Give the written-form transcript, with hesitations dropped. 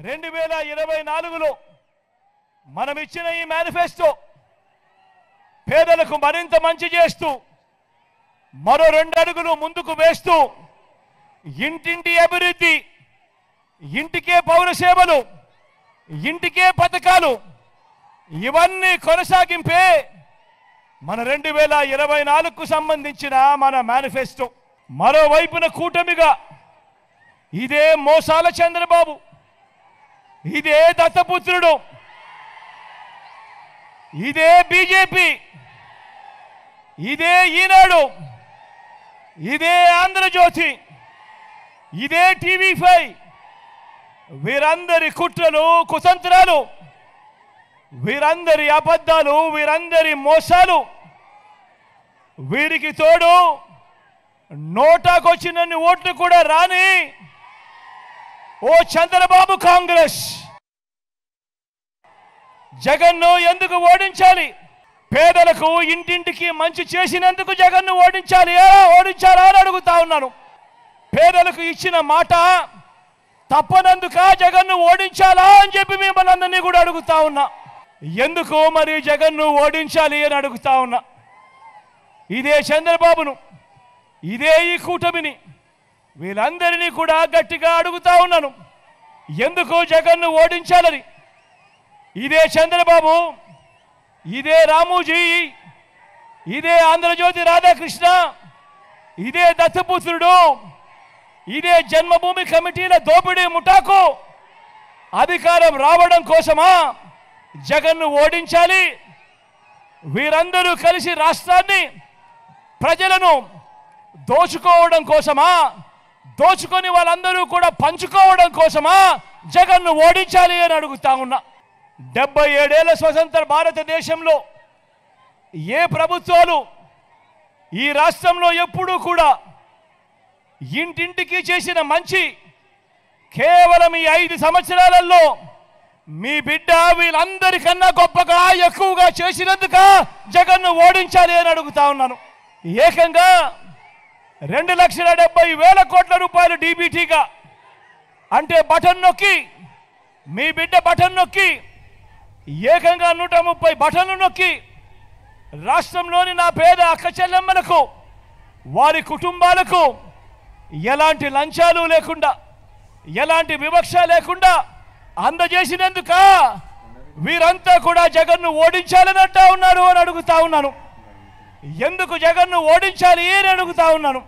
2024లో మనం ఇచ్చిన ఈ మేనిఫెస్టో పేదలకు మరింత మంచి చేస్తూ మరో 2 అడుగులు ముందుకు వేస్తూ ఇంటింటి అభివృద్ధి, ఇంటికే పౌర సేవలు, ఇంటికే పథకాలు ఇవన్నీ కొనసాగింపే మన 2024కు సంబంధించిన మన మేనిఫెస్టో. మరోవైపున కూటమిగా ఇదే మోసాల చంద్రబాబు, ఇదే దత్తపుత్రుడు, ఇదే బీజేపీ, ఇదే ఈనాడు, ఇదే ఆంధ్రజ్యోతి, ఇదే టీవీ5 వీరందరి కుట్రలు కుతంత్రాలు, వీరందరి అబద్ధాలు, వీరందరి మోసాలు, వీరికి తోడు నోటాకొచ్చినన్ని ఓట్లు కూడా రాని ఓ చంద్రబాబు కాంగ్రెస్ జగన్ను ఎందుకు ఓడించాలి? పేదలకు ఇంటింటికి మంచి చేసినందుకు జగన్ను ఓడించాలా అని అడుగుతా ఉన్నాను. పేదలకు ఇచ్చిన మాట తప్పనందుక జగన్ను ఓడించాలా అని చెప్పి మిమ్మల్ని అందరినీ కూడా అడుగుతా ఉన్నా. ఎందుకు మరి జగన్ను ఓడించాలి అని అడుగుతా ఉన్నా. ఇదే చంద్రబాబును, ఇదే ఈ కూటమిని, వీళ్ళందరినీ కూడా గట్టిగా అడుగుతా ఉన్నాను, ఎందుకు జగన్ను ఓడించాలని. ఇదే చంద్రబాబు, ఇదే రామోజీ, ఇదే ఆంధ్రజ్యోతి రాధాకృష్ణ, ఇదే దత్తపుత్రుడు, ఇదే జన్మభూమి కమిటీల దోపిడీ ముఠాకు అధికారం రావడం కోసమా జగన్ను ఓడించాలి? వీరందరూ కలిసి రాష్ట్రాన్ని, ప్రజలను దోచుకోవడం కోసమా, దోచుకొని వాళ్ళందరూ కూడా పంచుకోవడం కోసమా జగన్ను ఓడించాలి అని అడుగుతా ఉన్నా. 77 ఏళ్ల స్వతంత్ర భారతదేశంలో ఏ ప్రభుత్వాలు ఈ రాష్ట్రంలో ఎప్పుడూ కూడా ఇంటింటికి చేసిన మంచి కేవలం ఈ 5 సంవత్సరాలలో మీ బిడ్డ వీళ్ళందరికన్నా గొప్పగా ఎక్కువగా చేసినందుక జగన్ను ఓడించాలి అని అడుగుతా ఉన్నాను. ఏకంగా 2,70,000 కోట్ల రూపాయలు డీబీటీగా, అంటే బటన్ నొక్కి, మీ బిడ్డ బటన్ నొక్కి, ఏకంగా 130 బటన్లు నొక్కి రాష్ట్రంలోని నా పేద అక్క చెల్లెమ్మలకు, వారి కుటుంబాలకు ఎలాంటి లంచాలు లేకుండా, ఎలాంటి వివక్ష లేకుండా అందజేసినందుక వీరంతా కూడా జగన్ను ఓడించాలని అంటా ఉన్నారు అని అడుగుతా ఉన్నాను. ఎందుకు జగన్ను ఓడించాలి అని అడుగుతా ఉన్నాను.